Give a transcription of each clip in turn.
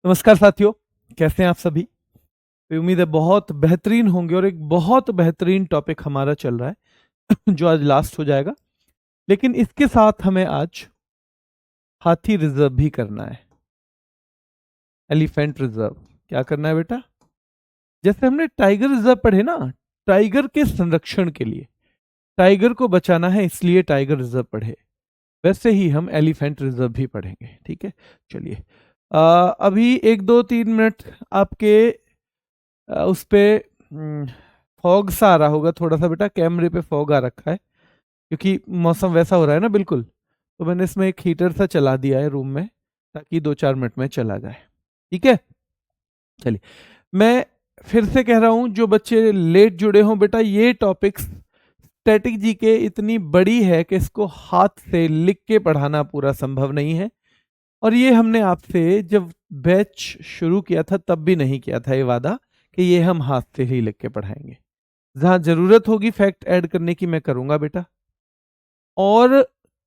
नमस्कार साथियों, कैसे हैं आप सभी। उम्मीद है बहुत बेहतरीन होंगे और एक बहुत बेहतरीन टॉपिक हमारा चल रहा है जो आज लास्ट हो जाएगा। लेकिन इसके साथ हमें आज हाथी रिजर्व भी करना है, एलिफेंट रिजर्व। क्या करना है बेटा? जैसे हमने टाइगर रिजर्व पढ़े ना, टाइगर के संरक्षण के लिए, टाइगर को बचाना है इसलिए टाइगर रिजर्व पढ़े, वैसे ही हम एलिफेंट रिजर्व भी पढ़ेंगे। ठीक है, चलिए। अभी 1 2 3 मिनट आपके उस पे फॉग सा आ रहा होगा थोड़ा सा बेटा, कैमरे पे फॉग आ रखा है क्योंकि मौसम वैसा हो रहा है ना बिल्कुल। तो मैंने इसमें एक हीटर सा चला दिया है रूम में ताकि 2 4 मिनट में चला जाए। ठीक है, चलिए। मैं फिर से कह रहा हूं, जो बच्चे लेट जुड़े हों बेटा, ये टॉपिक्स स्टैटिक जी के इतनी बड़ी है कि इसको हाथ से लिख के पढ़ाना पूरा संभव नहीं है। और ये हमने आपसे जब बैच शुरू किया था तब भी नहीं किया था ये वादा कि ये हम हाथ से ही लिख के पढ़ाएंगे। जहां जरूरत होगी फैक्ट ऐड करने की मैं करूंगा बेटा। और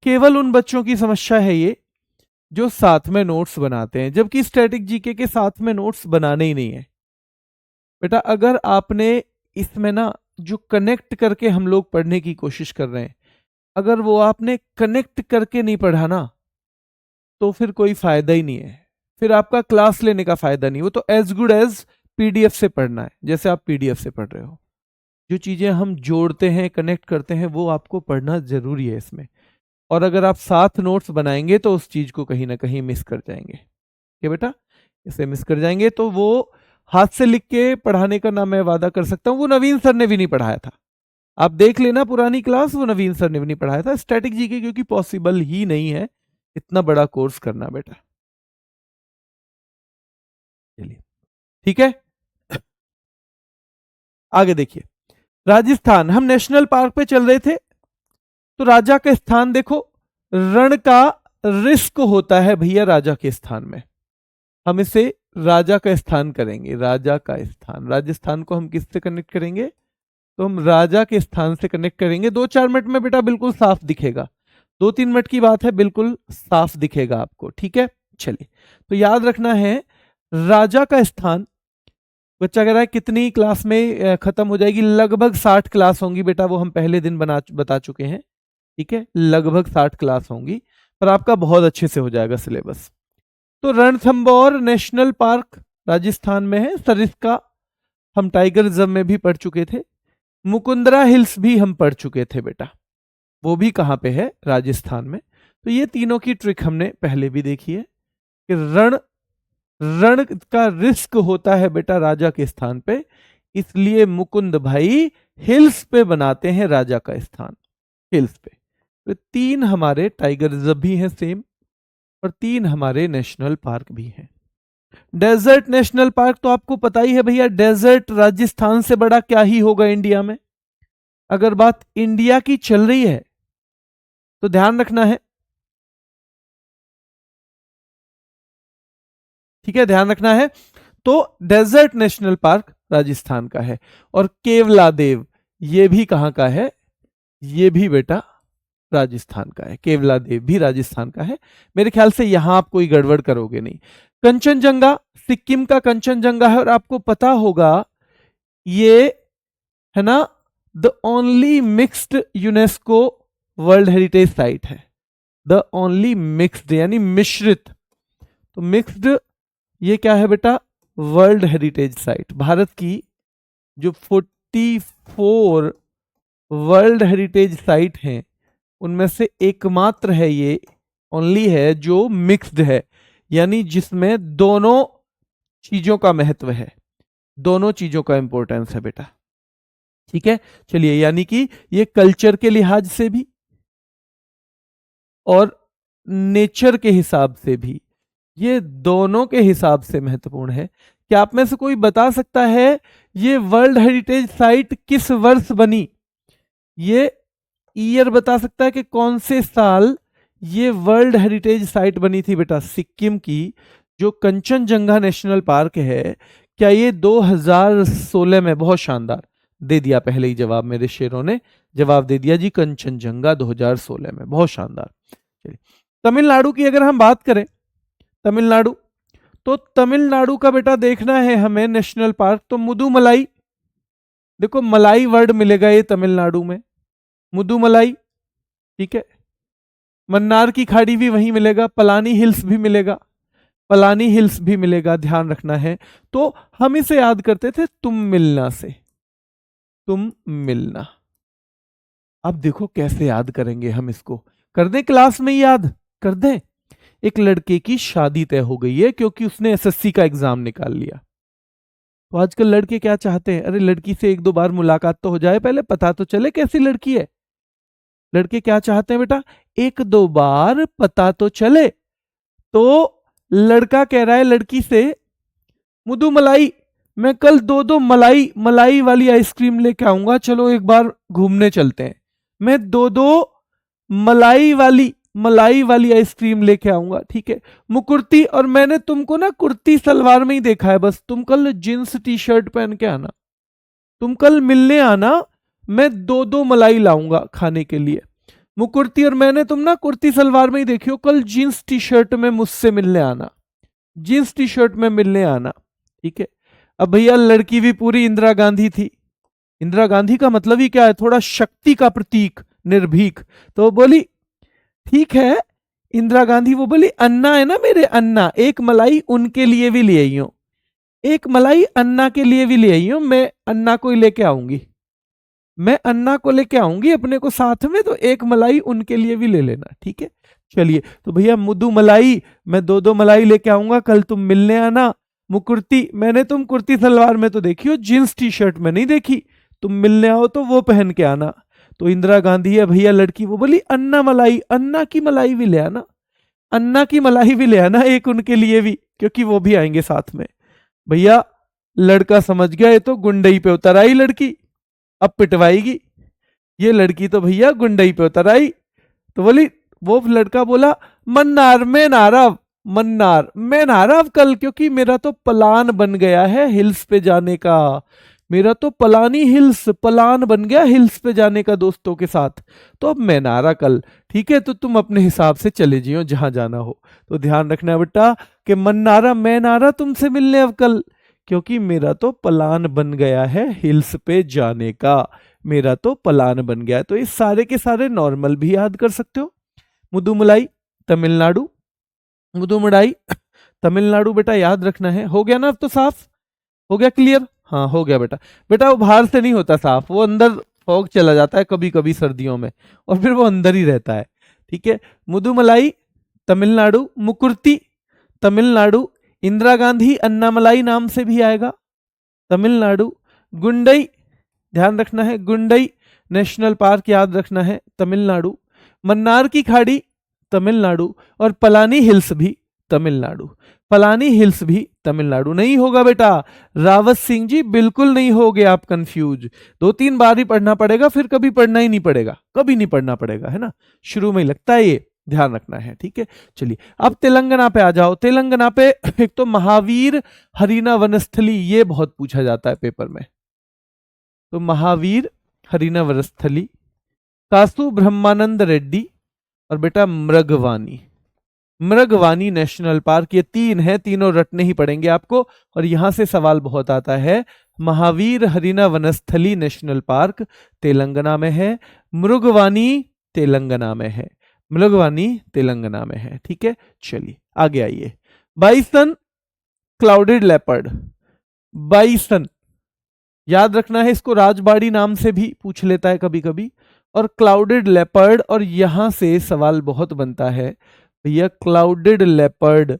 केवल उन बच्चों की समस्या है ये जो साथ में नोट्स बनाते हैं, जबकि स्टैटिक जीके के साथ में नोट्स बनाने ही नहीं है बेटा। अगर आपने इसमें ना जो कनेक्ट करके हम लोग पढ़ने की कोशिश कर रहे हैं, अगर वो आपने कनेक्ट करके नहीं पढ़ा ना, तो फिर कोई फायदा ही नहीं है, फिर आपका क्लास लेने का फायदा नहीं। वो तो एज गुड एज पीडीएफ से पढ़ना है, जैसे आप पीडीएफ से पढ़ रहे हो। जो चीजें हम जोड़ते हैं, कनेक्ट करते हैं, वो आपको पढ़ना जरूरी है इसमें। और अगर आप साथ नोट्स बनाएंगे तो उस चीज को कहीं ना कहीं मिस कर जाएंगे। क्या बेटा? इसे मिस कर जाएंगे तो वो हाथ से लिख के पढ़ाने का ना मैं वादा कर सकता हूं, वो नवीन सर ने भी नहीं पढ़ाया था। आप देख लेना पुरानी क्लास, वो नवीन सर ने भी नहीं पढ़ाया था स्टैटिक जीके, क्योंकि पॉसिबल ही नहीं है इतना बड़ा कोर्स करना बेटा। चलिए, ठीक है। आगे देखिए, राजस्थान, हम नेशनल पार्क पे चल रहे थे। तो राजा का स्थान देखो, रण का रिस्क होता है भैया राजा के स्थान में। हम इसे राजा का स्थान करेंगे, राजा का स्थान। राजस्थान को हम किससे कनेक्ट करेंगे? तो हम राजा के स्थान से कनेक्ट करेंगे। 2 4 मिनट में बेटा बिल्कुल साफ दिखेगा, 2 3 मिनट की बात है, बिल्कुल साफ दिखेगा आपको। ठीक है, चलिए। तो याद रखना है, राजा का स्थान, बच्चा कह रहा है कितनी क्लास में खत्म हो जाएगी? लगभग 60 क्लास होंगी बेटा, वो हम पहले दिन बता चुके हैं। ठीक है, लगभग 60 क्लास होंगी, पर आपका बहुत अच्छे से हो जाएगा सिलेबस। तो रणथंबोर नेशनल पार्क राजस्थान में है। सरिस्का हम टाइगर रिजर्व में भी पढ़ चुके थे। मुकुंदरा हिल्स भी हम पढ़ चुके थे बेटा, वो भी कहाँ पे है? राजस्थान में। तो ये तीनों की ट्रिक हमने पहले भी देखी है कि रण रण का रिस्क होता है बेटा राजा के स्थान पे, इसलिए मुकुंद भाई हिल्स पे बनाते हैं राजा का स्थान, हिल्स पे। तो 3 हमारे टाइगर रिजर्व भी हैं सेम, और 3 हमारे नेशनल पार्क भी हैं। डेजर्ट नेशनल पार्क तो आपको पता ही है भैया, डेजर्ट राजस्थान से बड़ा क्या ही होगा इंडिया में। अगर बात इंडिया की चल रही है तो ध्यान रखना है, ठीक है, ध्यान रखना है। तो डेजर्ट नेशनल पार्क राजस्थान का है। और केवला देव, ये भी कहां का है? ये भी बेटा राजस्थान का है। केवला देव भी राजस्थान का है। मेरे ख्याल से यहां आप कोई गड़बड़ करोगे नहीं। कंचनजंगा सिक्किम का कंचनजंगा है, और आपको पता होगा ये है ना the only mixed UNESCO world heritage site है। द ओनली मिक्स्ड यानी मिश्रित, तो मिक्स्ड ये क्या है बेटा? World heritage site. भारत की जो 44 वर्ल्ड हेरिटेज साइट हैं उनमें से एकमात्र है ये, ओनली है जो मिक्स्ड है, यानी जिसमें दोनों चीजों का महत्व है, दोनों चीजों का इंपॉर्टेंस है बेटा। ठीक है, चलिए। यानी कि ये कल्चर के लिहाज से भी और नेचर के हिसाब से भी, ये दोनों के हिसाब से महत्वपूर्ण है। क्या आप में से कोई बता सकता है ये वर्ल्ड हेरिटेज साइट किस वर्ष बनी? ये ईयर बता सकता है कि कौन से साल ये वर्ल्ड हेरिटेज साइट बनी थी बेटा? सिक्किम की जो कंचनजंगा नेशनल पार्क है, क्या ये 2016 में? बहुत शानदार, दे दिया पहले ही जवाब, मेरे शेरों ने जवाब दे दिया जी, कंचनजंगा 2016 में। बहुत शानदार। तमिलनाडु की अगर हम बात करें, तमिलनाडु, तो तमिलनाडु का बेटा देखना है हमें नेशनल पार्क, तो मुदुमलाई, देखो मलाई वर्ड मिलेगा ये तमिलनाडु में, मुदुमलाई, ठीक है। मन्नार की खाड़ी भी वहीं मिलेगा, पलानी हिल्स भी मिलेगा, पलानी हिल्स भी मिलेगा, ध्यान रखना है। तो हम इसे याद करते थे तुम मिलना से, तुम मिलना। अब देखो कैसे याद करेंगे हम इसको, कर दें क्लास में याद कर दें। एक लड़के की शादी तय हो गई है क्योंकि उसने एसएससी का एग्जाम निकाल लिया। तो आजकल लड़के क्या चाहते हैं, अरे लड़की से एक दो बार मुलाकात तो हो जाए, पहले पता तो चले कैसी लड़की है। लड़के क्या चाहते हैं बेटा, एक दो बार पता तो चले। तो लड़का कह रहा है लड़की से, मुदु मलाई, मैं कल दो दो मलाई मलाई वाली आइसक्रीम लेके आऊंगा, चलो एक बार घूमने चलते हैं। मैं दो दो मलाई वाली आइसक्रीम लेके आऊंगा, ठीक है। मुकुर्ती, और मैंने तुमको ना कुर्ती सलवार में ही देखा है, बस तुम कल जींस टी शर्ट पहन के आना, तुम कल मिलने आना, मैं दो दो मलाई लाऊंगा खाने के लिए। मुकुर्ती, और मैंने तुम ना कुर्ती सलवार में ही देखी हो, कल जींस टी शर्ट में मुझसे मिलने आना, जींस टी शर्ट में मिलने आना, ठीक है। अब भैया लड़की भी पूरी इंदिरा गांधी थी। इंदिरा गांधी का मतलब ही क्या है, थोड़ा शक्ति का प्रतीक, निर्भीक। तो वो बोली ठीक है इंदिरा गांधी, वो बोली अन्ना है ना मेरे अन्ना, एक मलाई उनके लिए भी ले आई हूं, एक मलाई अन्ना के लिए भी ले आई हूं, मैं अन्ना को ही लेके आऊंगी, मैं अन्ना को लेके आऊंगी अपने को साथ में, तो एक मलाई उनके लिए भी ले लेना, ठीक है। चलिए, तो भैया मुदु मलाई, मैं दो दो मलाई लेके आऊंगा, कल तुम मिलने आना। मुकुर्ती, मैंने तुम कुर्ती सलवार में तो देखी हो, जींस टी शर्ट में नहीं देखी, तुम मिलने आओ तो वो पहन के आना। तो इंदिरा गांधी है भैया लड़की, वो बोली अन्ना मलाई, अन्ना की मलाई भी ले आना, अन्ना की मलाई भी ले आना एक उनके लिए भी, क्योंकि वो भी आएंगे साथ में। भैया लड़का समझ गया ये तो गुंडई पे उतर आई लड़की, अब पिटवाएगी। ये लड़की तो भैया गुंडई पे उतर आई, तो बोली, वो लड़का बोला मन्नार मैं नाराव, मन्नार मैं नाराव कल, क्योंकि मेरा तो प्लान बन गया है हिल्स पे जाने का, मेरा तो पलानी हिल्स प्लान बन गया हिल्स पे जाने का दोस्तों के साथ, तो अब मैं नारा कल, ठीक है। तो तुम अपने हिसाब से चले जियो जहां जाना हो। तो ध्यान रखना बेटा कि मन्नारा मैं नारा तुमसे मिलने अब कल, क्योंकि मेरा तो प्लान बन गया है हिल्स पे जाने का, मेरा तो प्लान बन गया है। तो इस सारे के सारे नॉर्मल भी याद कर सकते हो। मुदुमलाई तमिलनाडु, मुदुमलाई तमिलनाडु बेटा याद रखना है। हो गया ना अब तो साफ, हो गया क्लियर, हाँ हो गया बेटा। बेटा वो बाहर से नहीं होता साफ, वो अंदर फॉग चला जाता है कभी कभी सर्दियों में, और फिर वो अंदर ही रहता है, ठीक है। मुदुमलाई तमिलनाडु, मुकुर्ती तमिलनाडु, इंदिरा गांधी अन्नामलाई नाम से भी आएगा तमिलनाडु, गुंडई ध्यान रखना है, गुंडई नेशनल पार्क याद रखना है तमिलनाडु, मन्नार की खाड़ी तमिलनाडु, और पलानी हिल्स भी तमिलनाडु, पलानी हिल्स भी तमिलनाडु। नहीं होगा बेटा रावत सिंह जी, बिल्कुल नहीं होगे आप कंफ्यूज, दो तीन बार ही पढ़ना पड़ेगा, फिर कभी पढ़ना ही नहीं पड़ेगा, कभी नहीं पढ़ना पड़ेगा, है ना, शुरू में ही लगता है ये, ध्यान रखना है, ठीक है। चलिए अब तेलंगाना पे आ जाओ। तेलंगाना पे एक तो महावीर हरीना वनस्थली, ये बहुत पूछा जाता है पेपर में, तो महावीर हरीना वनस्थली, कासु ब्रह्मानंद रेड्डी, और बेटा मृगवानी, मृगवानी नेशनल पार्क, ये तीन है, तीनों रटने ही पड़ेंगे आपको। और यहां से सवाल बहुत आता है, महावीर हरीना वनस्थली नेशनल पार्क तेलंगाना में है, मृगवानी तेलंगाना में है, मृगवानी तेलंगाना में है, ठीक है। चलिए आगे आइए। बाइसन क्लाउडेड लेपर्ड, बाइसन याद रखना है, इसको राजबाड़ी नाम से भी पूछ लेता है कभी कभी, और क्लाउडेड लेपर्ड, और यहां से सवाल बहुत बनता है भैया क्लाउडेड लेपर्ड,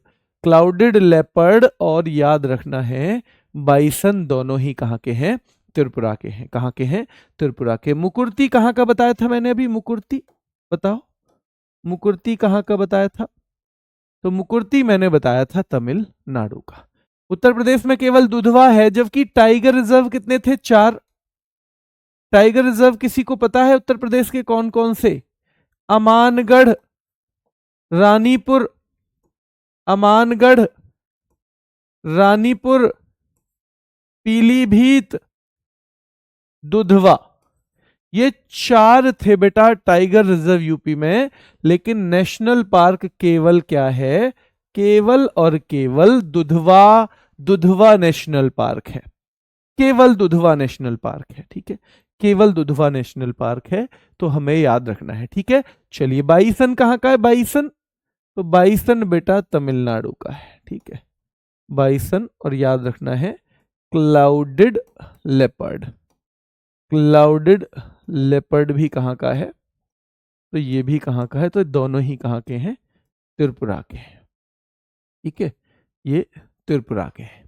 क्लाउडेड लेपर्ड, और याद रखना है बाइसन दोनों ही कहां के हैं, त्रिपुरा के हैं, कहां के हैं, त्रिपुरा के। मुकुर्ती कहां का बताया था मैंने अभी, मुकुर्ती बताओ, मुकुर्ती कहां का बताया था, तो मुकुर्ती मैंने बताया था तमिलनाडु का। उत्तर प्रदेश में केवल दुधवा है, जबकि टाइगर रिजर्व कितने थे, 4। टाइगर रिजर्व किसी को पता है उत्तर प्रदेश के कौन कौन से, अमानगढ़, रानीपुर, अमानगढ़, रानीपुर, पीलीभीत, दुधवा, ये 4 थे बेटा टाइगर रिजर्व यूपी में। लेकिन नेशनल पार्क केवल क्या है, केवल और केवल दुधवा नेशनल पार्क है, केवल दुधवा नेशनल पार्क है, ठीक है, केवल दुधवा नेशनल पार्क है, तो हमें याद रखना है, ठीक है। चलिए बाइसन कहाँ का है, बाइसन, तो बाइसन बेटा तमिलनाडु का है, ठीक है, बाइसन, और याद रखना है क्लाउडेड लेपर्ड, क्लाउडेड लेपर्ड भी कहाँ का है, तो ये भी कहाँ का है, तो दोनों ही कहाँ के हैं, त्रिपुरा के हैं, ठीक है, ये त्रिपुरा के हैं।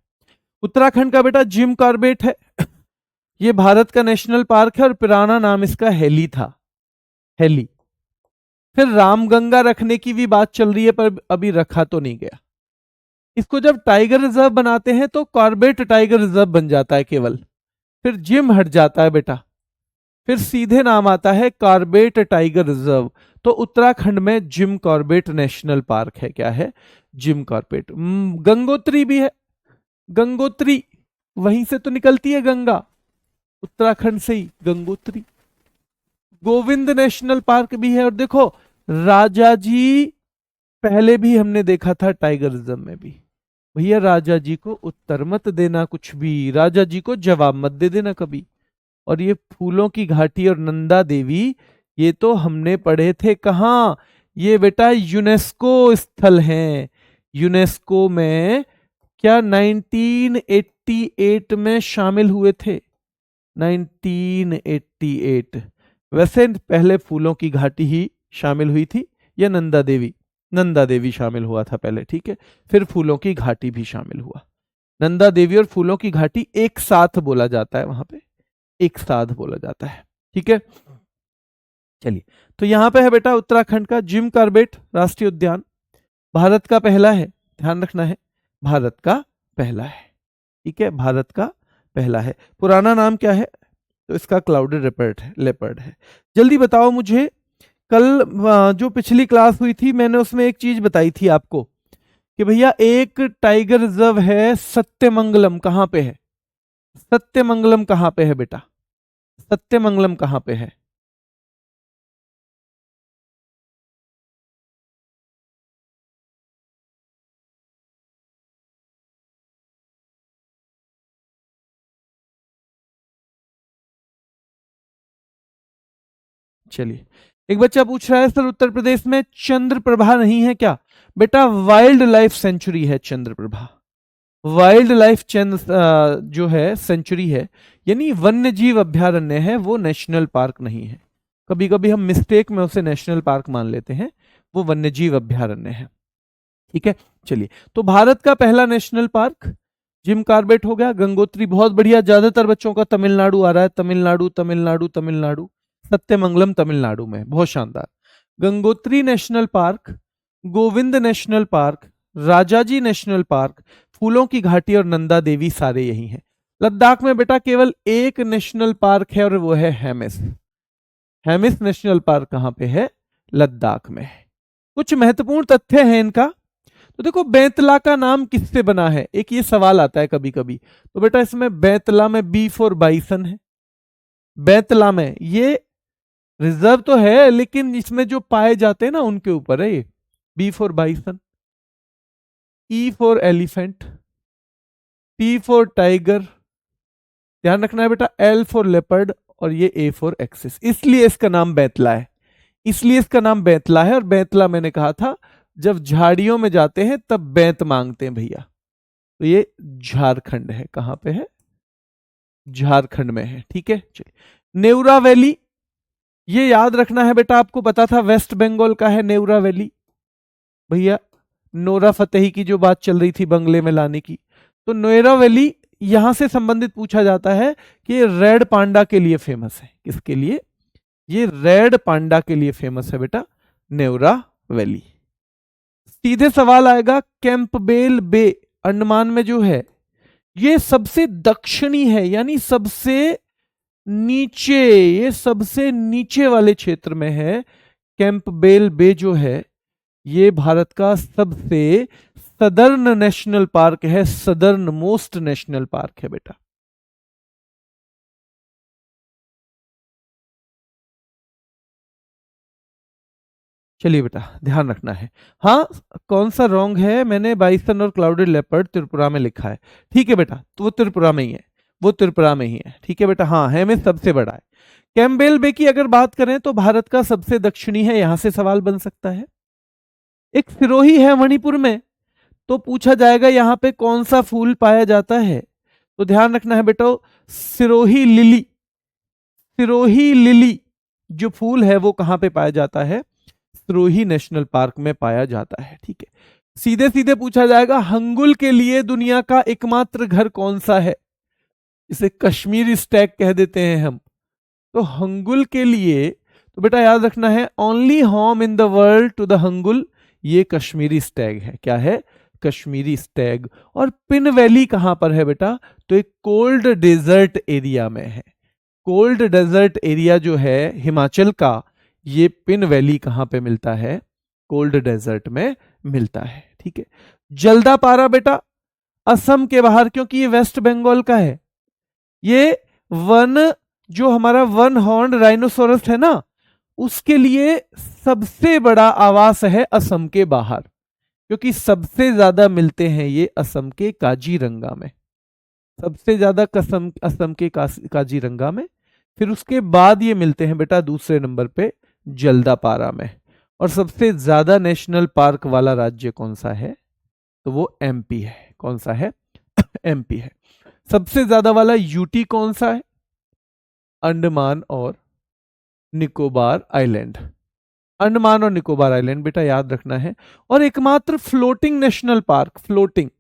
उत्तराखंड का बेटा जिम कॉर्बेट है, ये भारत का नेशनल पार्क है और पुराना नाम इसका हेली था, हेली। फिर रामगंगा रखने की भी बात चल रही है पर अभी रखा तो नहीं गया। इसको जब टाइगर रिजर्व बनाते हैं तो कॉर्बेट टाइगर रिजर्व बन जाता है केवल, फिर जिम हट जाता है बेटा, फिर सीधे नाम आता है कॉर्बेट टाइगर रिजर्व। तो उत्तराखंड में जिम कॉर्बेट नेशनल पार्क है, क्या है, जिम कॉर्बेट। गंगोत्री भी है, गंगोत्री वहीं से तो निकलती है गंगा, उत्तराखंड से ही गंगोत्री। गोविंद नेशनल पार्क भी है, और देखो राजा जी पहले भी हमने देखा था टाइगर रिजर्व में भी, भैया राजा जी को उत्तर मत देना कुछ भी, राजा जी को जवाब मत दे देना कभी। और ये फूलों की घाटी और नंदा देवी, ये तो हमने पढ़े थे कहाँ, ये बेटा यूनेस्को स्थल हैं, यूनेस्को में क्या 1988 में शामिल हुए थे, 1988। वैसे पहले फूलों की घाटी ही शामिल हुई थी, या नंदा देवी, नंदा देवी शामिल हुआ था पहले, ठीक है, फिर फूलों की घाटी भी शामिल हुआ। नंदा देवी और फूलों की घाटी एक साथ बोला जाता है वहां पे, एक साथ बोला जाता है, ठीक है। चलिए, तो यहां पे है बेटा उत्तराखंड का जिम कॉर्बेट राष्ट्रीय उद्यान, भारत का पहला है, ध्यान रखना है, भारत का पहला है, ठीक है, भारत का पहला है। पुराना नाम क्या है, तो इसका क्लाउडेड लेपर्ड है। जल्दी बताओ मुझे, कल जो पिछली क्लास हुई थी मैंने उसमें एक चीज बताई थी आपको कि भैया एक टाइगर रिजर्व है सत्यमंगलम, कहां पे है, सत्यमंगलम कहां पे है बेटा, सत्यमंगलम कहां पे है, चलिए। एक बच्चा पूछ रहा है सर उत्तर प्रदेश में चंद्रप्रभा नहीं है क्या, बेटा वाइल्ड लाइफ सेंचुरी है चंद्रप्रभा, वाइल्ड लाइफ जो है सेंचुरी है, यानी वन्य जीव अभ्यारण्य है, वो नेशनल पार्क नहीं है। कभी कभी हम मिस्टेक में उसे नेशनल पार्क मान लेते हैं, वो वन्य जीव अभ्यारण्य है, ठीक है। चलिए, तो भारत का पहला नेशनल पार्क जिम कॉर्बेट हो गया, गंगोत्री बहुत बढ़िया, ज्यादातर बच्चों का तमिलनाडु आ रहा है, तमिलनाडु तमिलनाडु तमिलनाडु, सत्यमंगलम तमिलनाडु में, बहुत शानदार। Gangotri national park, Govind national park, Rajaji national park, फूलों की घाटी और नंदा देवी सारे यही हैं। लद्दाख में बेटा केवल एक नेशनल पार्क है और वो है हेमिस, हेमिस नेशनल पार्क कहां पे है, लद्दाख में। कुछ महत्वपूर्ण तथ्य हैं इनका, तो देखो बेंतला का नाम किससे बना है, एक ये सवाल आता है कभी कभी, तो बेटा इसमें बेंतला में बी फॉर बाइसन है, बेंतला में ये रिजर्व तो है लेकिन इसमें जो पाए जाते हैं ना उनके ऊपर है ये, B for bison, E for elephant, T for tiger, ध्यान रखना है बेटा, एल फॉर लेपर्ड, और ये ए फॉर एक्सिस, इसलिए इसका नाम बेंतला है, इसलिए इसका नाम बेंतला है। और बेंतला मैंने कहा था जब झाड़ियों में जाते हैं तब बेंत मांगते हैं भैया, तो ये झारखंड है, कहां पे है, झारखंड में है, ठीक है। चलिए, नेउरा वैली, ये याद रखना है बेटा, आपको पता था वेस्ट बंगाल का है नेउरा वैली, भैया नोरा फतेही की जो बात चल रही थी बंगले में लाने की, तो नेउरा वैली यहां से संबंधित पूछा जाता है कि ये रेड पांडा के लिए फेमस है, किसके लिए, ये रेड पांडा के लिए फेमस है बेटा नेउरा वैली। सीधे सवाल आएगा, कैंपबेल बे अंडमान में जो है ये सबसे दक्षिणी है, यानी सबसे नीचे, ये सबसे नीचे वाले क्षेत्र में है। कैंपबेल बे जो है ये भारत का सबसे सदर्न नेशनल पार्क है, सदर्न मोस्ट नेशनल पार्क है बेटा। चलिए बेटा ध्यान रखना है। हाँ, कौन सा रॉन्ग है, मैंने बाइसन और क्लाउडेड लेपर्ड त्रिपुरा में लिखा है। ठीक है बेटा, तो वो त्रिपुरा में ही है, वो त्रिपुरा में ही है। ठीक है बेटा, हाँ है में सबसे बड़ा है। कैम्पबेल बे की अगर बात करें तो भारत का सबसे दक्षिणी है, यहां से सवाल बन सकता है। एक सिरोही है मणिपुर में, तो पूछा जाएगा यहां पे कौन सा फूल पाया जाता है। तो ध्यान रखना है बेटा, सिरोही लिली, सिरोही लिली जो फूल है वो कहां पे पाया जाता है, सिरोही नेशनल पार्क में पाया जाता है। ठीक है, सीधे सीधे पूछा जाएगा हंगुल के लिए दुनिया का एकमात्र घर कौन सा है, इसे कश्मीरी स्टैग कह देते हैं हम। तो हंगुल के लिए तो बेटा याद रखना है, only home in the world to the hangul, ये कश्मीरी स्टैग है। क्या है, कश्मीरी स्टैग। और पिन वैली कहां पर है बेटा, तो एक कोल्ड डेजर्ट एरिया में है। कोल्ड डेजर्ट एरिया जो है हिमाचल का, ये पिन वैली कहां पे मिलता है, कोल्ड डेजर्ट में मिलता है। ठीक है, जल्दापारा बेटा असम के बाहर, क्योंकि ये वेस्ट बंगाल का है। ये वन जो हमारा वन हॉर्न राइनोसोरस है ना, उसके लिए सबसे बड़ा आवास है असम के बाहर, क्योंकि सबसे ज्यादा मिलते हैं ये असम के काजीरंगा में, सबसे ज्यादा असम के काजीरंगा में। फिर उसके बाद ये मिलते हैं बेटा दूसरे नंबर पे जल्दापारा में। और सबसे ज्यादा नेशनल पार्क वाला राज्य कौन सा है, तो वो एमपी है। कौन सा है, एमपी है। सबसे ज्यादा वाला यूटी कौन सा है, अंडमान और निकोबार आइलैंड। अंडमान और निकोबार आइलैंड बेटा याद रखना है। और एकमात्र फ्लोटिंग नेशनल पार्क, फ्लोटिंग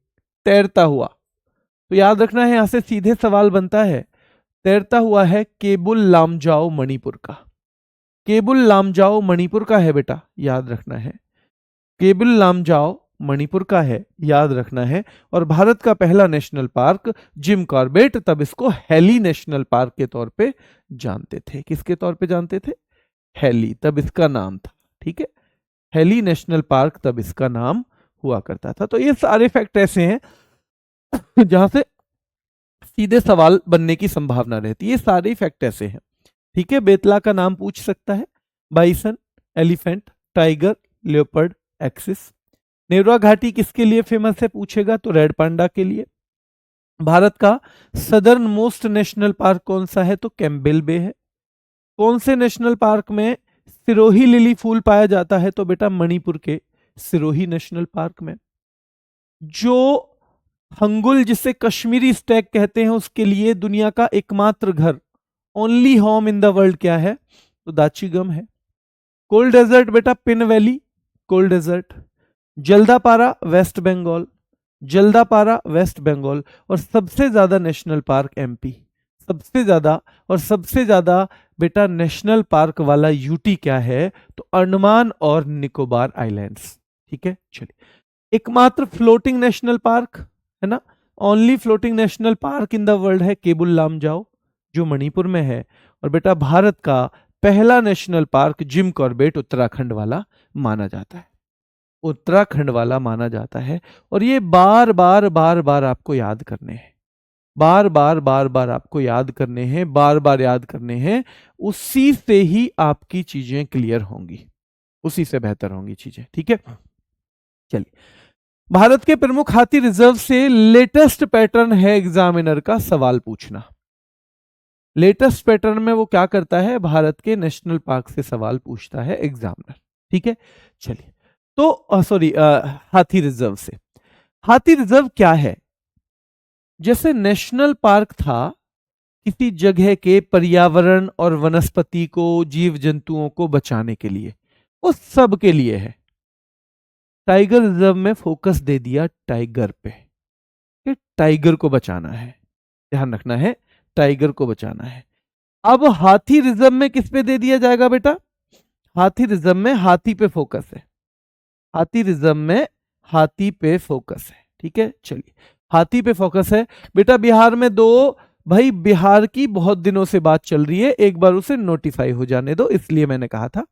तैरता हुआ, तो याद रखना है, यहां से सीधे सवाल बनता है, तैरता हुआ है केबुल लामजाओ मणिपुर का। केबुल लामजाओ मणिपुर का है बेटा, याद रखना है, केबुल लामजाओ मणिपुर का है, याद रखना है। और भारत का पहला नेशनल पार्क जिम कॉर्बेट, तब इसको हेली नेशनल पार्क के तौर पे जानते थे। किसके तौर पे जानते थे, हेली, तब इसका नाम था। ठीक है, हेली नेशनल पार्क तब इसका नाम हुआ करता था। तो ये सारे फैक्ट ऐसे हैं जहां से सीधे सवाल बनने की संभावना रहती है, ये सारे फैक्ट ऐसे हैं। ठीक है, बेतला का नाम पूछ सकता है, bison, elephant, tiger, leopard, axis. Neora घाटी किसके लिए फेमस है पूछेगा, तो रेड पांडा के लिए। भारत का सदर्न मोस्ट नेशनल पार्क कौन सा है, तो कैम्पबेल बे है। कौन से नेशनल पार्क में सिरोही लिली फूल पाया जाता है, तो बेटा मणिपुर के सिरोही नेशनल पार्क में। जो हंगुल जिसे कश्मीरी स्टैग कहते हैं, उसके लिए दुनिया का एकमात्र घर, only home in the world क्या है, तो दाचीगम है। कोल्ड डेजर्ट बेटा Pin valley, cold desert. Jaldapara West Bengal, Jaldapara West Bengal. और सबसे ज्यादा नेशनल पार्क एमपी, सबसे ज्यादा। और सबसे ज्यादा बेटा नेशनल पार्क वाला यूटी क्या है, तो अंडमान और निकोबार आइलैंड्स। ठीक है, चलिए एकमात्र फ्लोटिंग नेशनल पार्क है ना, only floating national park in the world है केबुल लामजाओ, जो मणिपुर में है। और बेटा भारत का पहला national park Jim Corbett Uttarakhand वाला माना जाता है, उत्तराखंड वाला माना जाता है। और ये बार बार बार बार आपको याद करने हैं, बार बार बार बार आपको याद करने हैं, बार बार याद करने हैं। उसी से ही आपकी चीजें क्लियर होंगी, उसी से बेहतर होंगी चीजें। ठीक है, चलिए भारत के प्रमुख हाथी रिजर्व से लेटेस्ट पैटर्न है एग्जामिनर का सवाल पूछना। लेटेस्ट पैटर्न में वो क्या करता है, भारत के नेशनल पार्क से सवाल पूछता है एग्जामिनर। ठीक है, चलिए तो सॉरी हाथी रिजर्व से। हाथी रिजर्व क्या है, जैसे नेशनल पार्क था किसी जगह के पर्यावरण और वनस्पति को, जीव जंतुओं को बचाने के लिए, वो सब के लिए है। टाइगर रिजर्व में फोकस दे दिया टाइगर पे, कि टाइगर को बचाना है, ध्यान रखना है, टाइगर को बचाना है। अब हाथी रिजर्व में किस पे दे दिया जाएगा बेटा, हाथी रिजर्व में हाथी पे फोकस है, हाथी रिजर्व में हाथी पे फोकस है। ठीक है, चलिए हाथी पे फोकस है बेटा। बिहार में दो, भाई बिहार की बहुत दिनों से बात चल रही है, एक बार उसे नोटिफाई हो जाने दो, इसलिए मैंने कहा था,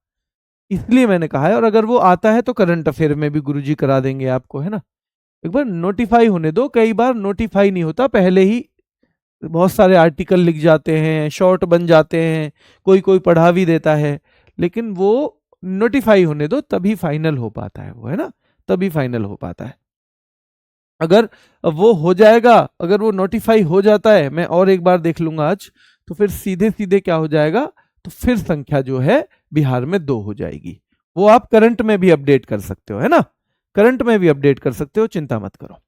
इसलिए मैंने कहा है। और अगर वो आता है तो करंट अफेयर में भी गुरुजी करा देंगे आपको, है ना। एक बार नोटिफाई होने दो, कई बार नोटिफाई नहीं होता, पहले ही बहुत सारे आर्टिकल लिख जाते हैं, शॉर्ट बन जाते हैं, कोई कोई पढ़ा भी देता है, लेकिन वो नोटिफाई होने दो, तभी फाइनल हो पाता है वो, है ना, तभी फाइनल हो पाता है। अगर वो हो जाएगा, अगर वो नोटिफाई हो जाता है, मैं और एक बार देख लूंगा आज, तो फिर सीधे सीधे क्या हो जाएगा, तो फिर संख्या जो है बिहार में 2 हो जाएगी। वो आप करंट में भी अपडेट कर सकते हो, है ना, करंट में भी अपडेट कर सकते हो, चिंता मत करो।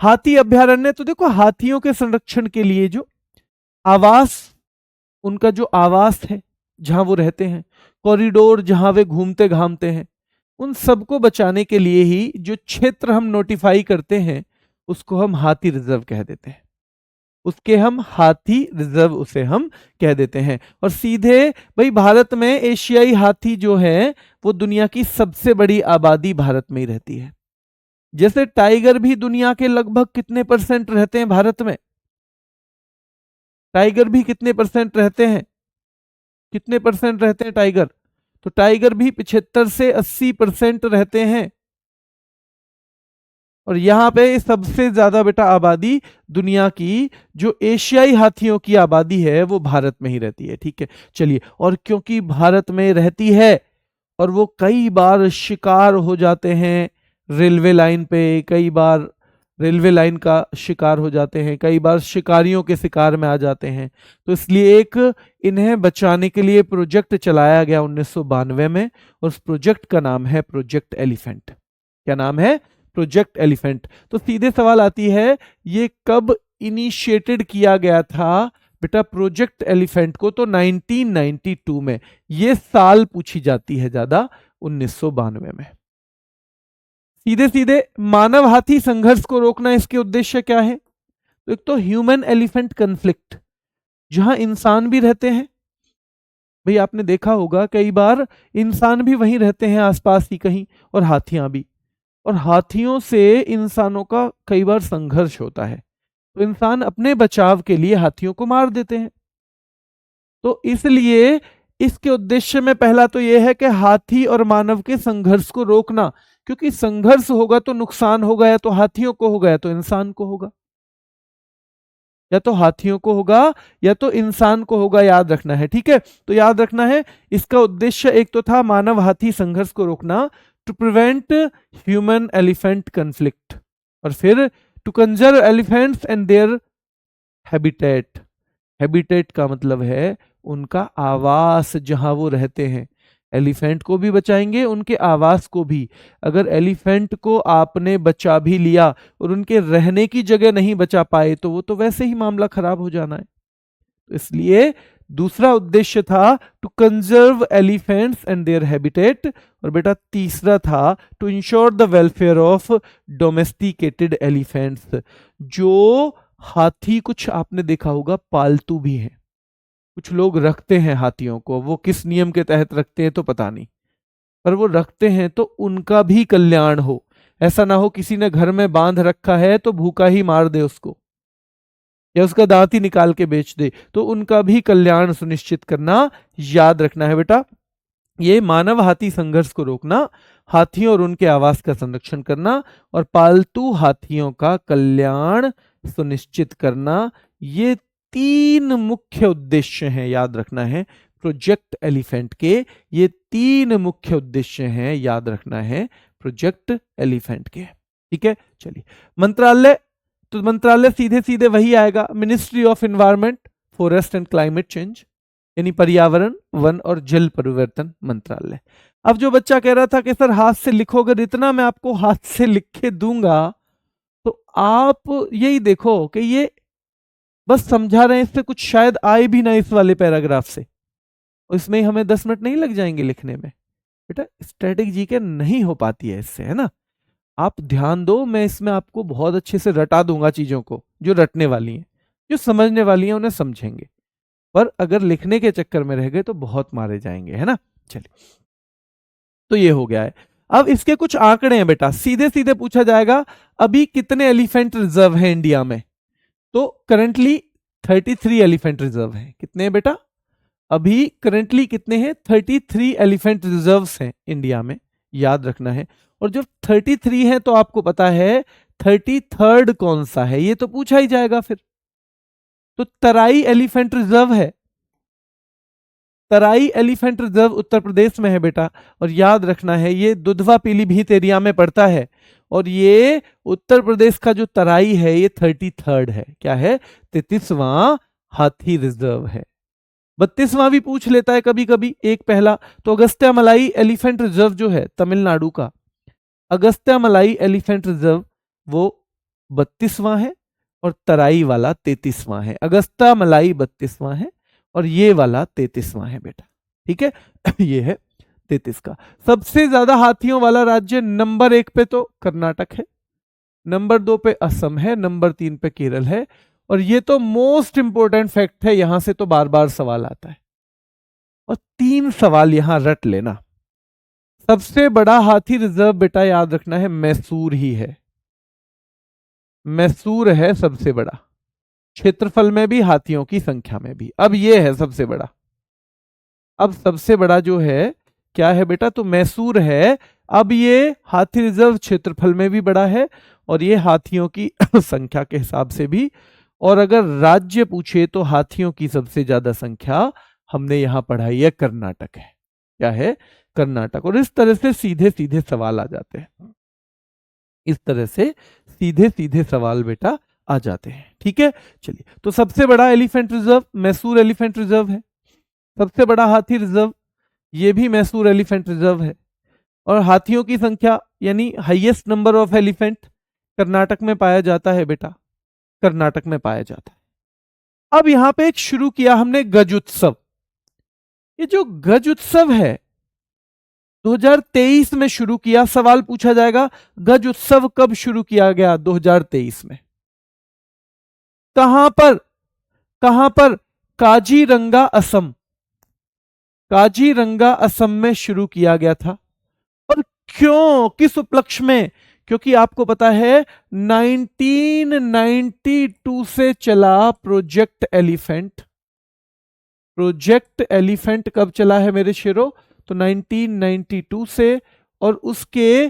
हाथी अभ्यारण्य, तो देखो हाथियों के संरक्षण के लिए जो आवास, उनका जो आवास है जहां वो रहते हैं, कॉरिडोर जहां वे घूमते घामते हैं, उन सबको बचाने के लिए ही जो क्षेत्र हम नोटिफाई करते हैं उसको हम हाथी रिजर्व कह देते हैं, उसके हम हाथी रिजर्व उसे हम कह देते हैं। और सीधे भाई भारत में एशियाई हाथी जो है वो दुनिया की सबसे बड़ी आबादी भारत में ही रहती है। जैसे टाइगर भी दुनिया के लगभग कितने परसेंट रहते हैं भारत में, टाइगर भी कितने परसेंट रहते हैं, कितने परसेंट रहते हैं टाइगर, तो टाइगर भी 75 से 80% रहते हैं। और यहां पे सबसे ज्यादा बेटा आबादी दुनिया की जो एशियाई हाथियों की आबादी है वो भारत में ही रहती है, ठीक है। चलिए, और क्योंकि भारत में रहती है और वो कई बार शिकार हो जाते हैं रेलवे लाइन पे, कई बार रेलवे लाइन का शिकार हो जाते हैं, कई बार शिकारियों के शिकार में आ जाते हैं, तो इसलिए एक इन्हें बचाने के लिए प्रोजेक्ट चलाया गया 1992 में, और उस प्रोजेक्ट का नाम है प्रोजेक्ट एलिफेंट। क्या नाम है, प्रोजेक्ट एलिफेंट। तो सीधे सवाल आती है, ये कब इनिशिएटेड किया गया था बेटा प्रोजेक्ट एलिफेंट को, तो 1992 में, ये साल पूछी जाती है ज्यादा, 1992 में। सीधे सीधे मानव हाथी संघर्ष को रोकना, इसके उद्देश्य क्या है, तो एक तो ह्यूमन एलिफेंट कन्फ्लिक्ट, जहां इंसान भी रहते हैं, भाई आपने देखा होगा कई बार इंसान भी वहीं रहते हैं आसपास ही कहीं, और हाथियां भी, और हाथियों से इंसानों का कई बार संघर्ष होता है, तो इंसान अपने बचाव के लिए हाथियों को मार देते हैं। तो इसलिए इसके उद्देश्य में पहला तो यह है कि हाथी और मानव के संघर्ष को रोकना, क्योंकि संघर्ष होगा तो नुकसान होगा, या तो हाथियों को होगा या तो इंसान को होगा, या तो हाथियों को होगा या तो इंसान को होगा, याद रखना है, ठीक है। तो याद रखना है, इसका उद्देश्य एक तो था मानव हाथी संघर्ष को रोकना, to prevent human elephant conflict, और फिर to conserve elephants and their habitat. Habitat का मतलब है उनका आवास, जहां वो रहते हैं, एलिफेंट को भी बचाएंगे, उनके आवास को भी। अगर एलिफेंट को आपने बचा भी लिया और उनके रहने की जगह नहीं बचा पाए, तो वो तो वैसे ही मामला खराब हो जाना है। तो इसलिए दूसरा उद्देश्य था to conserve elephants and their habitat, और बेटा तीसरा था to ensure the welfare of domesticated elephants. जो हाथी कुछ आपने देखा होगा पालतू भी हैं, कुछ लोग रखते हैं हाथियों को, वो किस नियम के तहत रखते हैं तो पता नहीं, पर वो रखते हैं तो उनका भी कल्याण हो। ऐसा ना हो किसी ने घर में बांध रखा है तो भूखा ही मार दे उसको, या उसका दांत ही निकाल के बेच दे, तो उनका भी कल्याण सुनिश्चित करना याद रखना है बेटा। ये मानव हाथी संघर्ष को रोकना, हाथियों और उनके आवास का संरक्षण करना, और पालतू हाथियों का कल्याण सुनिश्चित करना, ये 3 मुख्य उद्देश्य हैं, याद रखना है प्रोजेक्ट एलिफेंट के। ये 3 मुख्य उद्देश्य हैं, याद रखना है प्रोजेक्ट एलिफेंट के, ठीक है। चलिए, मंत्रालय, तो मंत्रालय सीधे सीधे वही आएगा, ministry of environment, forest and climate change, यानी पर्यावरण, वन और जल परिवर्तन मंत्रालय। अब जो बच्चा कह रहा था कि सर हाथ से लिखो, अगर इतना मैं आपको हाथ से लिख के दूंगा तो आप यही देखो कि ये बस समझा रहे हैं, इससे कुछ शायद आए भी ना इस वाले पैराग्राफ से, और इसमें ही हमें 10 मिनट नहीं लग जाएंगे लिखने में। बेटा स्ट्रेटेजी के नहीं हो पाती है इससे, है ना। आप ध्यान दो, मैं इसमें आपको बहुत अच्छे से रटा दूंगा चीजों को, जो रटने वाली हैं, जो समझने वाली हैं उन्हें समझेंगे, पर अगर लिखने के चक्कर में रह गए तो बहुत मारे जाएंगे, है ना। चलिए, तो ये हो गया है। अब इसके कुछ आंकड़े हैं बेटा, सीधे सीधे पूछा जाएगा अभी कितने एलिफेंट रिजर्व हैं इंडिया में, तो करंटली 33 एलिफेंट रिजर्व हैं। कितने हैं बेटा, अभी करंटली कितने हैं, 33 एलिफेंट रिजर्व्स हैं इंडिया में, याद रखना है। और जो 33 हैं, तो आपको पता है 33rd कौन सा है, ये तो पूछा ही जाएगा फिर। तो तराई एलिफेंट रिजर्व है, तराई एलिफेंट रिजर्व उत्तर प्रदेश में है बेटा, और याद रखना है ये दुधवा पीलीभीत एरिया में पड़ता है, और ये उत्तर प्रदेश का जो तराई है ये 33rd है। क्या है? 33वां हाथी रिजर्व है। 32वां भी पूछ लेता है कभी कभी, एक पहला। तो अगस्त्या मलाई एलिफेंट रिजर्व जो है तमिलनाडु का, अगस्त्या मलाई एलिफेंट रिजर्व वो 32वां है, और तराई वाला 33वां है। अगस्त्या मलाई 32वां है और ये वाला 33वां है बेटा, ठीक है। ये है 33 का। सबसे ज्यादा हाथियों वाला राज्य नंबर 1 पे तो कर्नाटक है, नंबर 2 पे असम है, नंबर 3 पे केरल है। और ये तो मोस्ट इंपोर्टेंट फैक्ट है, यहां से तो बार बार सवाल आता है, और 3 सवाल यहां रट लेना। सबसे बड़ा हाथी रिजर्व बेटा याद रखना है मैसूर ही है, मैसूर है सबसे बड़ा, क्षेत्रफल में भी हाथियों की संख्या में भी। अब ये है सबसे बड़ा, अब सबसे बड़ा जो है क्या है बेटा? तो मैसूर है। अब ये हाथी रिजर्व क्षेत्रफल में भी बड़ा है, और ये हाथियों की संख्या के हिसाब से भी। और अगर राज्य पूछे तो हाथियों की सबसे ज्यादा संख्या हमने यहां पढ़ाई है कर्नाटक है। क्या है? कर्नाटक। और इस तरह से सीधे सीधे सवाल आ जाते हैं, इस तरह से सीधे सीधे सवाल बेटा आ जाते हैं, ठीक है। चलिए, तो सबसे बड़ा elephant reserve Mysore elephant reserve है, सबसे बड़ा हाथी रिजर्व ये भी मैसूर एलिफेंट रिजर्व है, और हाथियों की संख्या यानी highest number of elephant Karnataka में पाया जाता है बेटा, कर्नाटक में पाया जाता है। अब यहां पे एक शुरू किया हमने गज उत्सव। ये जो गज उत्सव है 2023 में शुरू किया। सवाल पूछा जाएगा गज उत्सव कब शुरू किया गया? 2023 में। कहां पर? कहां पर? काजीरंगा असम, काजीरंगा असम में शुरू किया गया था। और क्यों, किस उपलक्ष्य में? क्योंकि आपको पता है 1992 से चला प्रोजेक्ट एलिफेंट। प्रोजेक्ट एलिफेंट कब चला है मेरे शेरों? तो 1992 से, और उसके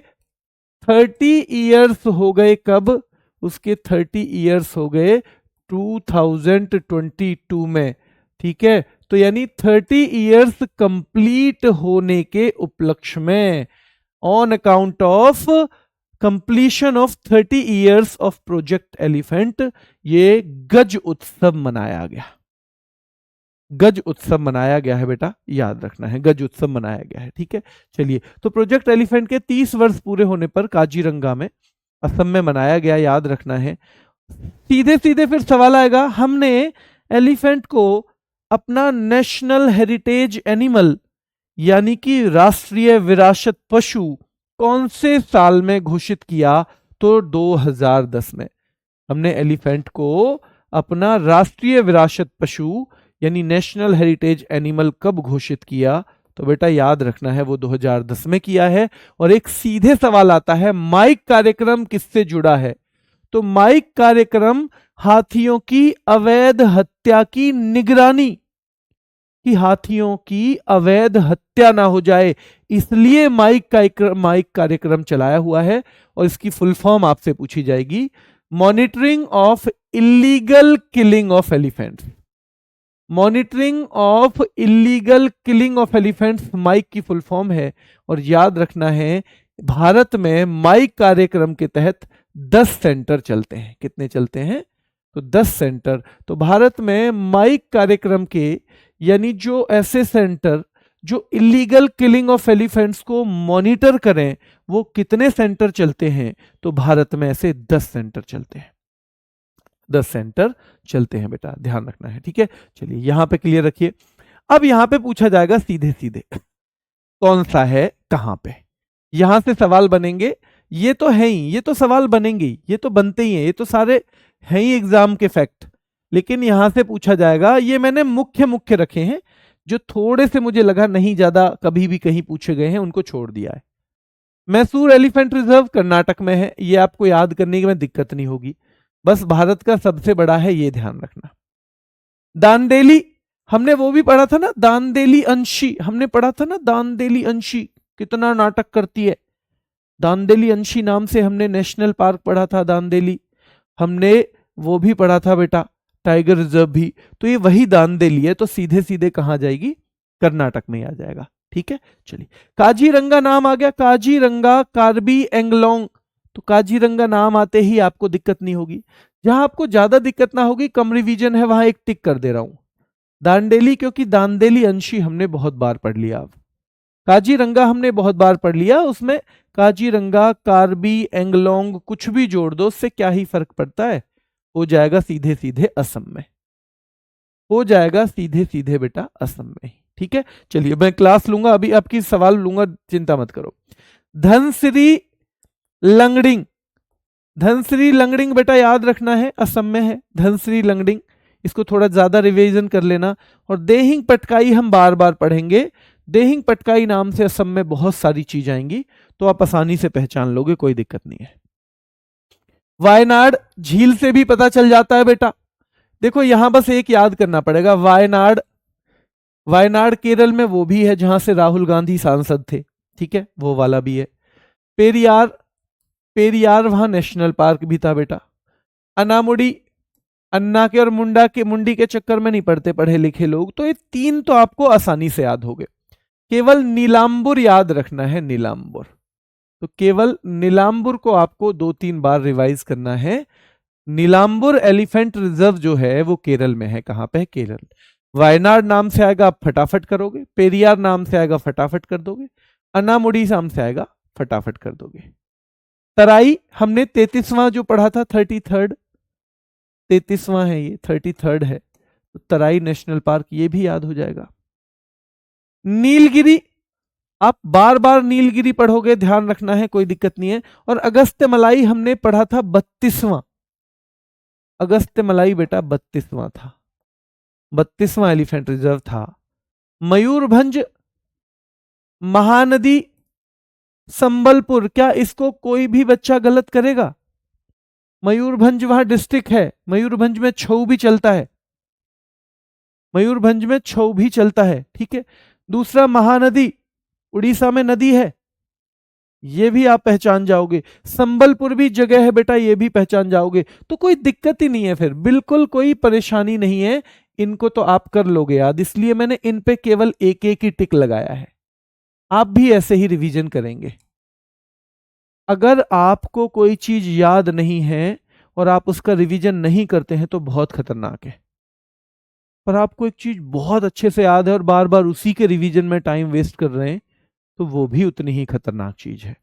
30 इयर्स हो गए कब? उसके 30 इयर्स हो गए 2022 में, ठीक है। तो यानी 30 इयर्स कंप्लीट होने के उपलक्ष्य में, on account of completion of 30 years of project elephant, ये गज उत्सव मनाया गया। गज उत्सव मनाया गया है बेटा, याद रखना है, गज उत्सव मनाया गया है, ठीक है। चलिए, तो प्रोजेक्ट एलिफेंट के 30 वर्ष पूरे होने पर काजीरंगा में, असम में मनाया गया, याद रखना है। सीधे सीधे फिर सवाल आएगा, हमने एलिफेंट को अपना नेशनल हेरिटेज एनिमल यानी कि राष्ट्रीय विरासत पशु कौन से साल में घोषित किया? तो 2010 में हमने एलिफेंट को अपना राष्ट्रीय विरासत पशु यानी नेशनल हेरिटेज एनिमल कब घोषित किया? तो बेटा याद रखना है वो 2010 में किया है। और एक सीधे सवाल आता है, माइक कार्यक्रम किससे जुड़ा है? तो माइक कार्यक्रम हाथियों की अवैध हत्या की निगरानी, कि हाथियों की अवैध हत्या ना हो जाए, इसलिए माइक कार्यक्रम चलाया हुआ है। और इसकी फुल फॉर्म आपसे पूछी जाएगी, monitoring of illegal killing of elephants. Monitoring of illegal killing of elephants MIKE की फुल फॉर्म है। और याद रखना है, भारत में माइक कार्यक्रम के तहत 10 सेंटर चलते हैं। कितने चलते हैं? तो 10 सेंटर। तो भारत में माइक कार्यक्रम के यानी जो ऐसे सेंटर जो इलीगल किलिंग ऑफ एलिफेंट्स को मॉनिटर करें, वो कितने सेंटर चलते हैं? तो भारत में ऐसे 10 सेंटर चलते हैं, 10 सेंटर चलते हैं बेटा, ध्यान रखना है, ठीक है। चलिए, यहां पे क्लियर रखिए। अब यहां पे पूछा जाएगा सीधे सीधे कौन सा है कहां पे, यहां से सवाल बनेंगे। ये तो है ही, ये तो सवाल बनेंगे ही, ये तो बनते ही हैं, ये तो सारे हैं ही एग्जाम के फैक्ट। लेकिन यहां से पूछा जाएगा, ये मैंने मुख्य मुख्य रखे हैं, जो थोड़े से मुझे लगा नहीं ज्यादा कभी भी कहीं पूछे गए हैं उनको छोड़ दिया है। मैसूर एलिफेंट रिजर्व कर्नाटक में है, ये आपको याद करने में दिक्कत नहीं होगी, बस भारत का सबसे बड़ा है, ये ध्यान रखना। दांडेली, हमने वो भी पढ़ा था ना, दांडेली अंशी, हमने पढ़ा था ना, दांडेली अंशी कितना नाटक करती है। दांडेली अंशी नाम से हमने नेशनल पार्क पढ़ा था, दांडेली हमने वो भी पढ़ा था बेटा, टाइगर रिजर्व भी। तो ये वही दांडेली है, तो सीधे सीधे कहां जाएगी? कर्नाटक में ही आ जाएगा। ठीक है, चलिए काजीरंगा नाम आ गया, काजीरंगा कार्बी एंगलोंग, तो काजीरंगा नाम आते ही आपको दिक्कत नहीं होगी। जहां आपको ज्यादा दिक्कत ना होगी, कम रिवीजन है, वहां एक टिक कर दे रहा हूं। दांडेली, क्योंकि दांडेली अंशी हमने बहुत बार पढ़ लिया। अब काजीरंगा हमने बहुत बार पढ़ लिया, उसमें काजीरंगा कार्बी एंगलोंग कुछ भी जोड़ दो, उससे क्या ही फर्क पड़ता है, हो जाएगा सीधे सीधे असम में, हो जाएगा सीधे सीधे बेटा असम में। ठीक है, चलिए मैं क्लास लूंगा, अभी आपकी सवाल लूंगा, चिंता मत करो। धनसिरी लंगडिंग, धनसिरी लंगडिंग बेटा याद रखना है, असम में है धनसिरी लंगडिंग, इसको थोड़ा ज्यादा रिवीजन कर लेना। और देहिंग पटकाई हम बार बार पढ़ेंगे, देहिंग पटकाई नाम से असम में बहुत सारी चीज आएंगी, तो आप आसानी से पहचान लोगे, कोई दिक्कत नहीं है। वायनाड झील से भी पता चल जाता है बेटा, देखो यहां बस एक याद करना पड़ेगा, वायनाड, वायनाड केरल में वो भी है जहां से राहुल गांधी सांसद थे, ठीक है, वो वाला भी है। पेरियार, पेरियार वहां नेशनल पार्क भी था बेटा। अनामुडी, अन्ना के और मुंडा के, मुंडी के चक्कर में नहीं पढ़ते पढ़े लिखे लोग, तो ये तीन तो आपको आसानी से याद हो गए। केवल नीलांबुर याद रखना है, नीलांबुर, तो केवल नीलांबुर को आपको 2-3 बार रिवाइज करना है। नीलांबुर एलिफेंट रिजर्व जो है वो केरल में है, कहां पे है, केरल। वायनाड नाम से आएगा, आप फटाफट करोगे, पेरियार नाम से आएगा, फटाफट कर दोगे, अनामुडी नाम से आएगा, फटाफट कर दोगे। तराई हमने 33वां जो पढ़ा था, 33rd, 33वां है ये, 33rd है, तो तराई नेशनल पार्क, ये भी याद हो जाएगा। नीलगिरी, आप बार बार नीलगिरी पढ़ोगे, ध्यान रखना है, कोई दिक्कत नहीं है। और अगस्त्य मलाई हमने पढ़ा था 32वां, अगस्त्य मलाई बेटा 32वां था, 32वां एलिफेंट रिजर्व था। मयूरभंज, महानदी, संबलपुर, क्या इसको कोई भी बच्चा गलत करेगा? मयूरभंज वहां डिस्ट्रिक्ट है, मयूरभंज में छऊ भी चलता है, मयूरभंज में छऊ भी चलता है, ठीक है। दूसरा महानदी, उड़ीसा में नदी है, ये भी आप पहचान जाओगे। संबलपुर भी जगह है बेटा, ये भी पहचान जाओगे, तो कोई दिक्कत ही नहीं है, फिर बिल्कुल कोई परेशानी नहीं है, इनको तो आप कर लोगे याद, इसलिए मैंने इन पे केवल एक एक ही टिक लगाया है। आप भी ऐसे ही रिवीजन करेंगे। अगर आपको कोई चीज याद नहीं है और आप उसका रिवीजन नहीं करते हैं तो बहुत खतरनाक है, पर आपको एक चीज बहुत अच्छे से याद है और बार बार उसी के रिवीजन में टाइम वेस्ट कर रहे हैं, तो वो भी उतनी ही खतरनाक चीज है।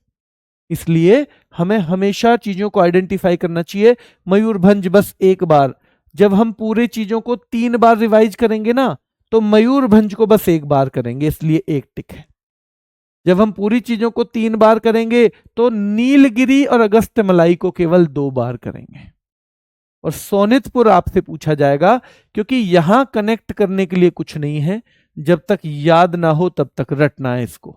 इसलिए हमें हमेशा चीजों को आइडेंटिफाई करना चाहिए। मयूरभंज बस एक बार, जब हम पूरे चीजों को 3 बार रिवाइज करेंगे ना, तो मयूरभंज को बस एक बार करेंगे, इसलिए एक टिक है। जब हम पूरी चीजों को 3 बार करेंगे तो नीलगिरी और अगस्त्य मलाई को केवल 2 बार करेंगे। और सोनितपुर आपसे पूछा जाएगा, क्योंकि यहां कनेक्ट करने के लिए कुछ नहीं है, जब तक याद ना हो तब तक रटना है इसको।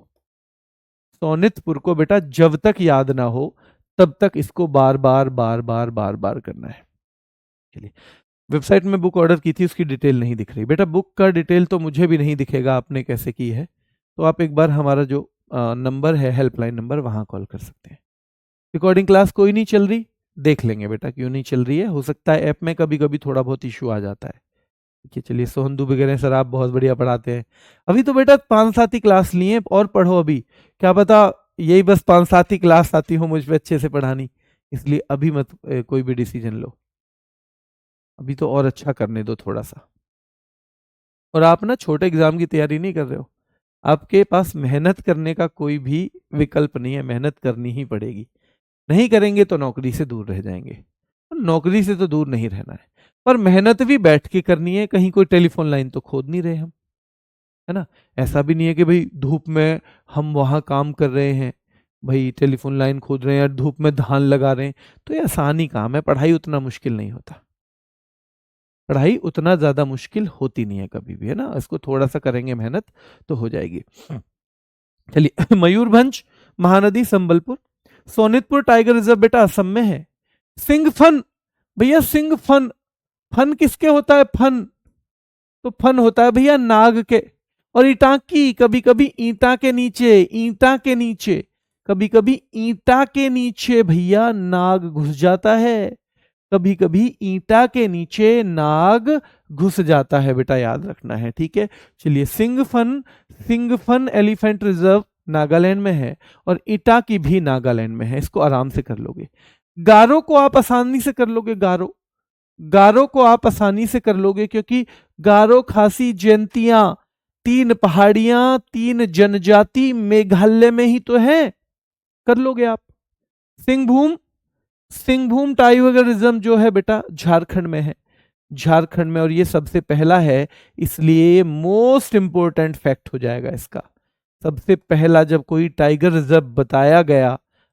सोनितपुर को बेटा जब तक याद ना हो तब तक इसको बार बार बार बार बार बार करना है। चलिए, वेबसाइट में बुक ऑर्डर की थी, उसकी डिटेल नहीं दिख रही बेटा, बुक का डिटेल तो मुझे भी नहीं दिखेगा आपने कैसे की है, तो आप एक बार हमारा जो नंबर है, हेल्पलाइन नंबर, वहां कॉल कर सकते हैं। रिकॉर्डिंग क्लास कोई नहीं चल रही, देख लेंगे बेटा क्यों नहीं चल रही है, हो सकता है ऐप में कभी कभी थोड़ा बहुत इशू आ जाता है। ठीक है, चलिए, सोहन दुबे कह रहे हैं सर आप बहुत बढ़िया पढ़ाते हैं। अभी तो बेटा 5-7 ही क्लास लिए और पढ़ो, अभी क्या पता यही बस 5-7 ही क्लास आती हो मुझ पे अच्छे से पढ़ानी, इसलिए अभी मत कोई भी डिसीजन लो, अभी तो और अच्छा करने दो थोड़ा सा। और आप ना छोटे एग्जाम की तैयारी नहीं कर रहे हो, आपके पास मेहनत करने का कोई भी विकल्प नहीं है, मेहनत करनी ही पड़ेगी, नहीं करेंगे तो नौकरी से दूर रह जाएंगे। नौकरी से तो दूर नहीं रहना है, पर मेहनत भी बैठ के करनी है, कहीं कोई टेलीफोन लाइन तो खोद नहीं रहे हम, है ना। ऐसा भी नहीं है कि भाई धूप में हम वहां काम कर रहे हैं, भाई टेलीफोन लाइन खोद रहे हैं या धूप में धान लगा रहे हैं, तो ये आसान ही काम है, पढ़ाई उतना मुश्किल नहीं होता, पढ़ाई उतना ज्यादा मुश्किल होती नहीं है कभी भी, है ना। इसको थोड़ा सा करेंगे मेहनत तो हो जाएगी। चलिए, मयूरभंज, महानदी, संबलपुर। सोनितपुर टाइगर रिजर्व बेटा असम में है। सिंह फन, भैया सिंह फन, फन किसके होता है, फन तो फन होता है भैया नाग के। और इटाकी, कभी कभी ईंटा के नीचे, ईंटा के नीचे, कभी कभी ईंटा के नीचे भैया नाग घुस जाता है, कभी कभी ईंटा के नीचे नाग घुस जाता है बेटा, याद रखना है, ठीक है। चलिए, सिंगफन एलिफेंट रिजर्व नागालैंड में है और ईटा की भी नागालैंड में है, इसको आराम से कर लोगे। गारो को आप आसानी से कर लोगे, गारो को आप आसानी से कर लोगे, क्योंकि गारो, खासी, जयंतियां, 3 पहाड़ियां, 3 जनजाति मेघालय में ही तो है, कर लोगे आप। सिंहभूम टाइगर रिजर्व जो है बेटा झारखंड में है, झारखंड में, और ये सबसे पहला है, इसलिए मोस्ट इंपोर्टेंट फैक्ट हो जाएगा इसका। सबसे पहला जब कोई टाइगर रिजर्व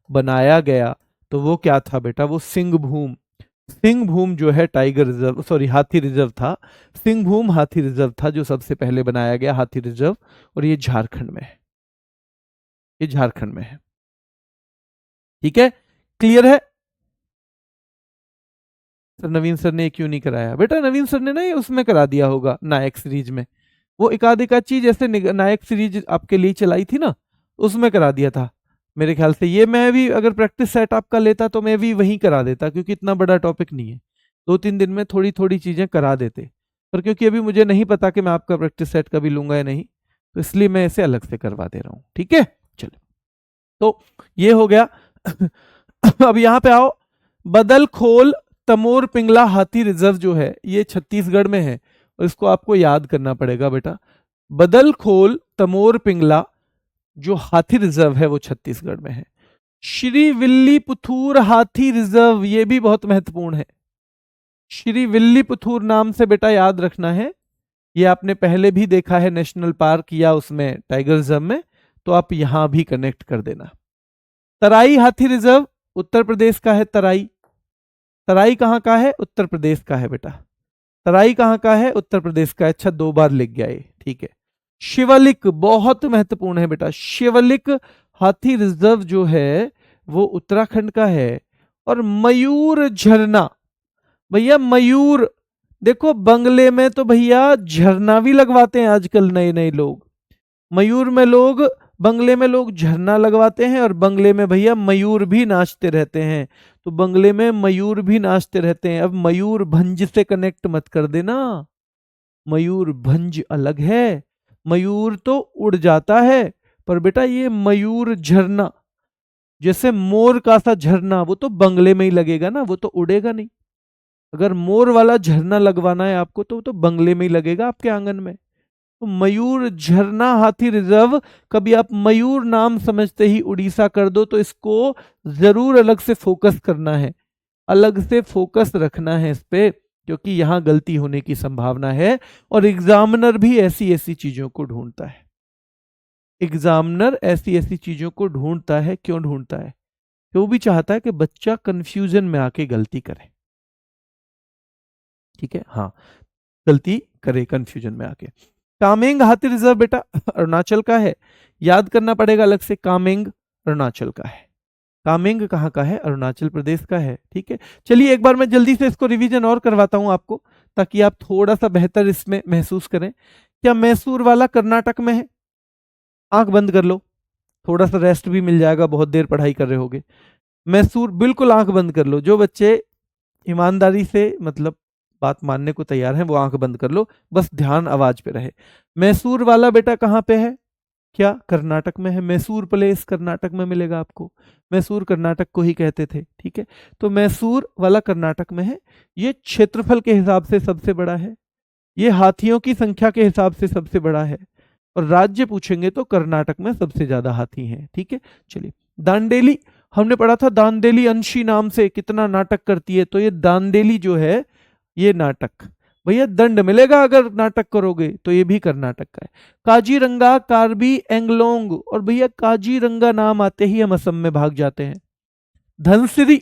बनाया गया तो वो क्या था बेटा, वो सिंहभूम जो है टाइगर रिजर्व, सॉरी हाथी रिजर्व था, सिंहभूम हाथी रिजर्व था जो सबसे पहले बनाया गया हाथी रिजर्व, और ये झारखंड में है, ये झारखंड में है, ठीक है, क्लियर है। सर नवीन सर ने क्यों नहीं कराया बेटा, नवीन सर ने ना ये उसमें करा दिया होगा नायक सीरीज में, वो एकाध चीज जैसे नायक सीरीज आपके लिए चलाई थी ना, उसमें करा दिया था मेरे ख्याल से। ये मैं भी अगर प्रैक्टिस सेट आपका लेता तो मैं भी वहीं करा देता, क्योंकि इतना बड़ा टॉपिक नहीं है, 2-3 दिन में थोड़ी थोड़ी चीजें करा देते, पर क्योंकि अभी मुझे नहीं पता कि मैं आपका प्रैक्टिस सेट कभी लूंगा या नहीं, तो इसलिए मैं इसे अलग से करवा दे रहा हूं, ठीक है। चलो, तो ये हो गया। अब यहां पे आओ, बदलखोल तमोर पिंगला हाथी रिजर्व जो है ये छत्तीसगढ़ में है, और इसको आपको याद करना पड़ेगा बेटा। बदलखोल तमोर पिंगला जो हाथी रिजर्व है वो छत्तीसगढ़ में है। श्री विल्लीपुथूर हाथी रिजर्व, ये भी बहुत महत्वपूर्ण है, श्री विल्लीपुथूर नाम से बेटा याद रखना है, ये आपने पहले भी देखा है नेशनल पार्क या उसमें टाइगर रिजर्व में, तो आप यहां भी कनेक्ट कर देना। तराई हाथी रिजर्व उत्तर प्रदेश का है, तराई कहां का है, उत्तर प्रदेश का है बेटा, तराई कहां का है, उत्तर प्रदेश का है। अच्छा, 2 बार लिख गया ये, ठीक है। शिवलिक बहुत महत्वपूर्ण है बेटा, शिवलिक हाथी रिजर्व जो है वो उत्तराखंड का है। और मयूर झरना, भैया मयूर, देखो बंगले में तो भैया झरना भी लगवाते हैं आजकल नए नए लोग, मयूर में लोग, बंगले में लोग झरना लगवाते हैं, और बंगले में भैया मयूर भी नाचते रहते हैं, तो बंगले में मयूर भी नाचते रहते हैं। अब मयूर भंज से कनेक्ट मत कर देना, मयूर भंज अलग है, मयूर तो उड़ जाता है, पर बेटा ये मयूर झरना, जैसे मोर का सा झरना, वो तो बंगले में ही लगेगा ना, वो तो उड़ेगा नहीं। अगर मोर वाला झरना लगवाना है आपको तो वो तो बंगले में ही लगेगा आपके आंगन में। तो मयूर झरना हाथी रिजर्व, कभी आप मयूर नाम समझते ही उड़ीसा कर दो तो इसको जरूर अलग से फोकस करना है, अलग से फोकस रखना है इस पे, क्योंकि यहां गलती होने की संभावना है। और एग्जामिनर भी ऐसी ऐसी चीजों को ढूंढता है, एग्जामिनर ऐसी ऐसी चीजों को ढूंढता है, क्यों ढूंढता है, कि वो भी चाहता है कि बच्चा कंफ्यूजन में आके गलती करे, ठीक है, हाँ, गलती करे कंफ्यूजन में आके। कामेंग हाथी रिजर्व बेटा अरुणाचल का है, याद करना पड़ेगा अलग से, कामेंग अरुणाचल का है, कामेंग कहाँ का है, अरुणाचल प्रदेश का है, ठीक है। चलिए एक बार मैं जल्दी से इसको रिवीजन और करवाता हूं आपको, ताकि आप थोड़ा सा बेहतर इसमें महसूस करें। क्या मैसूर वाला कर्नाटक में है, आंख बंद कर लो, थोड़ा सा रेस्ट भी मिल जाएगा, बहुत देर पढ़ाई कर रहे होगे। मैसूर, बिल्कुल आंख बंद कर लो, जो बच्चे ईमानदारी से मतलब बात मानने को तैयार हैं वो आंख बंद कर लो, बस ध्यान आवाज पे रहे। मैसूर वाला बेटा कहाँ पे है, क्या कर्नाटक में है, मैसूर प्लेस कर्नाटक में मिलेगा आपको, मैसूर कर्नाटक को ही कहते थे, ठीक है। तो मैसूर वाला कर्नाटक में है, ये क्षेत्रफल के हिसाब से सबसे बड़ा है, ये हाथियों की संख्या के हिसाब से सबसे बड़ा है, और राज्य पूछेंगे तो कर्नाटक में सबसे ज्यादा हाथी हैं, ठीक है। चलिए, दांडेली हमने पढ़ा था, दांडेली अंशी नाम से कितना नाटक करती है, तो ये दांडेली जो है ये नाटक, भैया दंड मिलेगा अगर नाटक करोगे, तो ये भी कर्नाटक का है। काजीरंगा, कार्बी एंगलोंग, और भैया काजीरंगा नाम आते ही हम असम में भाग जाते हैं। धनसिरी,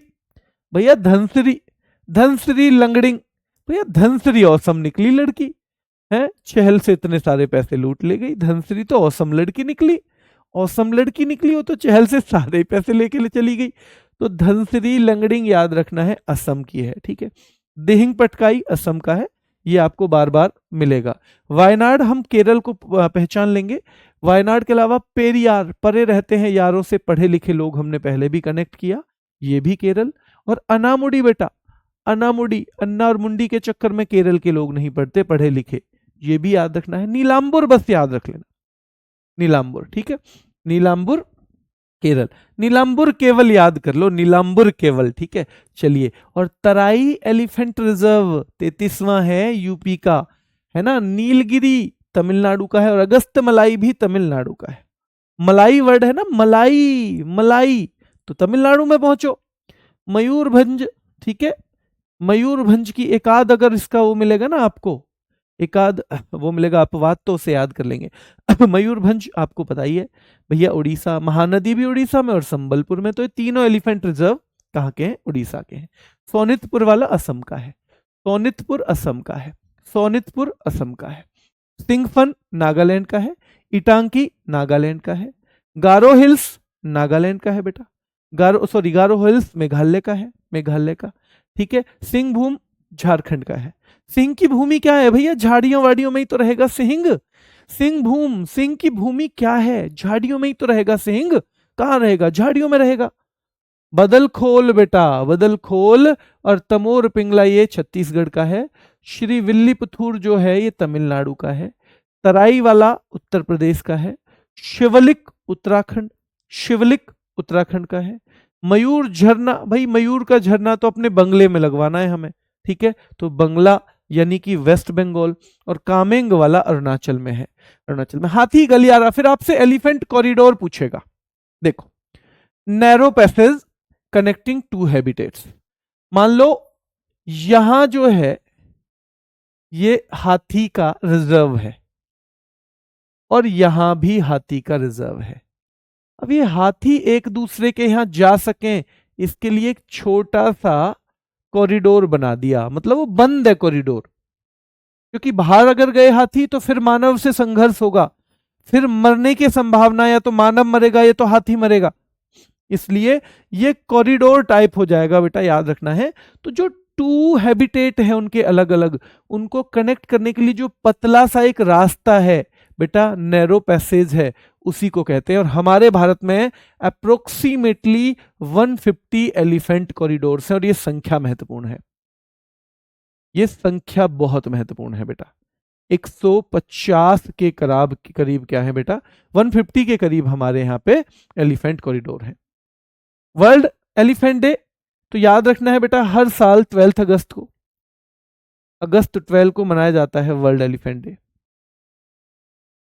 भैया धनसिरी लंगड़िंग, भैया धनसिरी औसम निकली लड़की है, चहल से इतने सारे पैसे लूट ले गई, धनसिरी तो औसम लड़की निकली, औसम लड़की निकली, वो तो चहल से सारे पैसे लेके चली गई। तो धनसिरी लंगड़िंग याद रखना है, असम की है, ठीक है। दिहिंग पटकाई असम का है, ये आपको बार बार मिलेगा। वायनाड हम केरल को पहचान लेंगे, वायनाड के अलावा पेरियार, परे रहते हैं यारों से पढ़े लिखे लोग, हमने पहले भी कनेक्ट किया, ये भी केरल। और अनामुडी बेटा, अनामुडी, अन्ना और मुंडी के चक्कर में केरल के लोग नहीं पढ़ते, पढ़े लिखे, ये भी याद रखना है। नीलांबुर बस याद रख लेना, नीलांबुर, ठीक है, नीलांबुर केरल, नीलांबुर केवल याद कर लो, नीलांबुर केवल, ठीक है। चलिए, और तराई एलिफेंट रिजर्व 33वां है यूपी का, है ना। नीलगिरी तमिलनाडु का है, और अगस्त मलाई भी तमिलनाडु का है। मलाई वर्ड है ना, मलाई, मलाई, तो तमिलनाडु में पहुंचो। मयूरभंज, ठीक है, मयूरभंज की एकाद अगर इसका वो मिलेगा ना आपको, एकाद वो मिलेगा, अपवाद तो उसे याद कर लेंगे। मयूरभंज आपको पता ही है भैया, उड़ीसा, महानदी भी उड़ीसा में और संबलपुर में, तो ये तीनों एलिफेंट रिजर्व कहाँ के हैं, उड़ीसा के हैं। सोनितपुर वाला असम का है, सोनितपुर असम का है, सोनितपुर असम का है। सिंगफन नागालैंड का है, इटांकी नागालैंड का है, गारो हिल्स नागालैंड का है बेटा, गारो हिल्स मेघालय का है, मेघालय का, ठीक है। सिंहभूम झारखंड का है। सिंह की भूमि क्या है भैया, झाड़ियों वाड़ियों में ही तो रहेगा सिंह। सिंहभूम, सिंह की भूमि क्या है, झाड़ियों में ही तो रहेगा सिंह, कहाँ रहेगा, झाड़ियों में रहेगा। बदलखोल बेटा, बदलखोल और तमोर पिंगला ये छत्तीसगढ़ का है। श्री विल्लीपुथूर जो है ये तमिलनाडु का है। तराई वाला उत्तर प्रदेश का है। शिवलिक उत्तराखंड, शिवलिक उत्तराखंड का है। मयूर झरना, भाई मयूर का झरना तो अपने बंगले में लगवाना है हमें, ठीक है, तो बंगला यानी कि वेस्ट बंगाल। और कामेंग वाला अरुणाचल में है, अरुणाचल में। हाथी गलियारा, फिर आपसे एलिफेंट कॉरिडोर पूछेगा, देखो, narrow passage connecting to habitats. मान लो यहां जो है ये हाथी का रिजर्व है, और यहां भी हाथी का रिजर्व है। अब ये हाथी एक दूसरे के यहां जा सकें, इसके लिए एक छोटा सा कॉरिडोर बना दिया, मतलब वो बंद है कॉरिडोर, क्योंकि बाहर अगर गए हाथी तो फिर मानव से संघर्ष होगा, फिर मरने की संभावना, या तो मानव मरेगा या तो हाथी मरेगा, इसलिए ये कॉरिडोर टाइप हो जाएगा बेटा, याद रखना है। तो जो टू हैबिटेट है उनके अलग अलग, उनको कनेक्ट करने के लिए जो पतला सा एक रास्ता है बेटा, नैरो पैसेज है, उसी को कहते हैं। और हमारे भारत में अप्रोक्सीमेटली 150 एलिफेंट कॉरिडोर्स हैं, और ये संख्या महत्वपूर्ण है, ये संख्या बहुत महत्वपूर्ण है बेटा। 150 के करीब क्या है बेटा, 150 के करीब हमारे यहाँ पे एलिफेंट कॉरिडोर है। वर्ल्ड एलिफेंट डे तो याद रखना है बेटा, हर साल 12 अगस्त को, अगस्त 12 को मनाया जाता है world elephant day.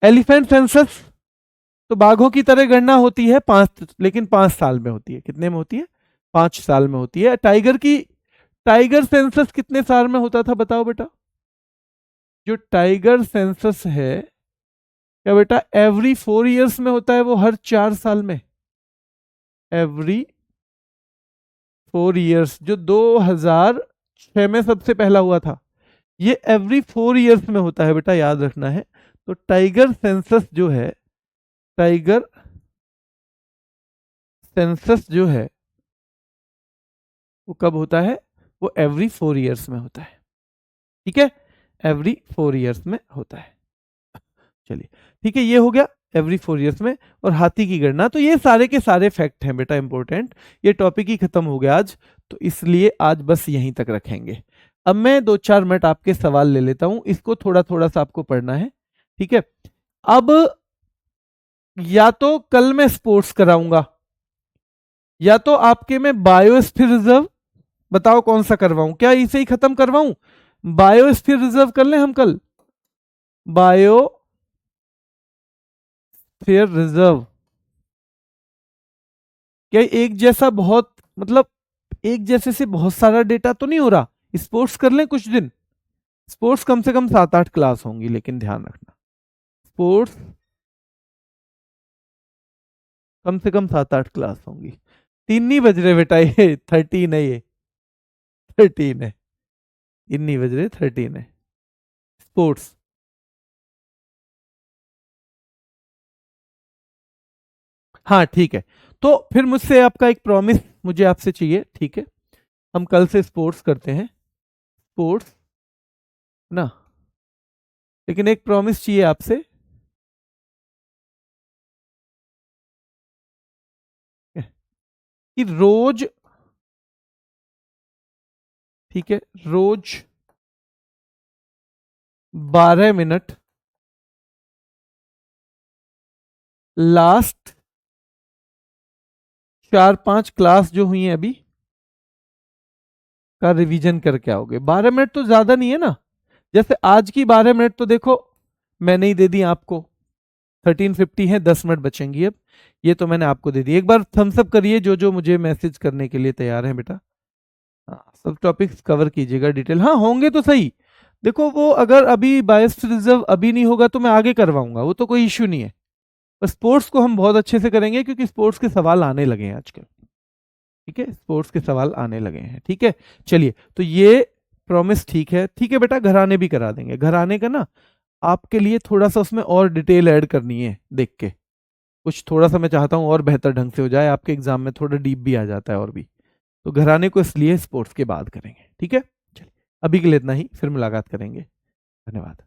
Elephant census, तो बाघों की तरह गणना होती है 5, लेकिन 5 साल में होती है। कितने में होती है, 5 साल में होती है। टाइगर सेंसस कितने साल में होता था बताओ बेटा, जो टाइगर सेंसस है क्या बेटा, एवरी 4 ईयर्स में होता है, वो हर 4 साल में, एवरी 4 ईयर्स, जो 2006 में सबसे पहला हुआ था, ये एवरी 4 ईयर्स में होता है बेटा, याद रखना है। तो टाइगर सेंसस जो है, टाइगर सेंसस जो है वो कब होता है, वो एवरी 4 ईयर्स में होता है, ठीक है, एवरी 4 ईयर्स में होता है। चलिए ठीक है, ये हो गया एवरी 4 ईयर्स में। और हाथी की गणना, तो ये सारे के सारे फैक्ट हैं बेटा इंपॉर्टेंट। ये टॉपिक ही खत्म हो गया आज, तो इसलिए आज बस यहीं तक रखेंगे। अब मैं 2-4 मिनट आपके सवाल ले लेता हूं, इसको थोड़ा थोड़ा सा आपको पढ़ना है, ठीक है। अब या तो कल मैं स्पोर्ट्स कराऊंगा, या तो आपके में बायोस्फीयर रिजर्व, बताओ कौन सा करवाऊं, क्या इसे ही खत्म करवाऊं, बायोस्फीयर रिजर्व कर लें हम कल, बायोस्फीयर रिजर्व। क्या एक जैसा बहुत, मतलब एक जैसे से बहुत सारा डेटा तो नहीं हो रहा, स्पोर्ट्स कर लें कुछ दिन, स्पोर्ट्स कम से कम 7-8 क्लास होंगी, लेकिन ध्यान रखना स्पोर्ट्स कम से कम 7-8 क्लास होंगी। 3 नहीं बज रहे बेटा, ये 13 है, ये 13 है, 3 नहीं बज रहे, 13 है स्पोर्ट्स। हाँ ठीक है, तो फिर मुझसे आपका एक प्रॉमिस मुझे आपसे चाहिए, ठीक है, हम कल से स्पोर्ट्स करते हैं, स्पोर्ट्स ना, लेकिन एक प्रॉमिस चाहिए आपसे कि रोज, ठीक है, रोज 12 मिनट लास्ट 4-5 क्लास जो हुई हैं अभी का रिवीजन करके आओगे। 12 मिनट तो ज्यादा नहीं है ना, जैसे आज की 12 मिनट तो देखो मैंने ही दे दी आपको, 1350 है, 10 मिनट बचेंगी अब, ये तो मैंने आपको दे दी। एक बार थम्स अप करिए जो जो मुझे मैसेज करने के लिए तैयार हैं बेटा। हाँ, सब टॉपिक्स कवर कीजिएगा डिटेल, हाँ होंगे तो सही। देखो वो अगर अभी बायस्ड रिजर्व अभी नहीं होगा तो मैं आगे करवाऊंगा, वो तो कोई इश्यू नहीं है। पर स्पोर्ट्स को हम बहुत अच्छे से करेंगे क्योंकि स्पोर्ट्स के सवाल आने लगे हैं आजकल। ठीक है, स्पोर्ट्स के सवाल आने लगे हैं। ठीक है, चलिए तो ये प्रॉमिस ठीक है। ठीक है बेटा, घर आने भी करा देंगे। घर आने का ना आपके लिए थोड़ा सा उसमें और डिटेल ऐड करनी है, देख के कुछ थोड़ा सा मैं चाहता हूँ और बेहतर ढंग से हो जाए, आपके एग्जाम में थोड़ा डीप भी आ जाता है और भी। तो घर आने को इसलिए स्पोर्ट्स के बाद करेंगे। ठीक है, चलिए अभी के लिए इतना ही, फिर मुलाकात करेंगे। धन्यवाद।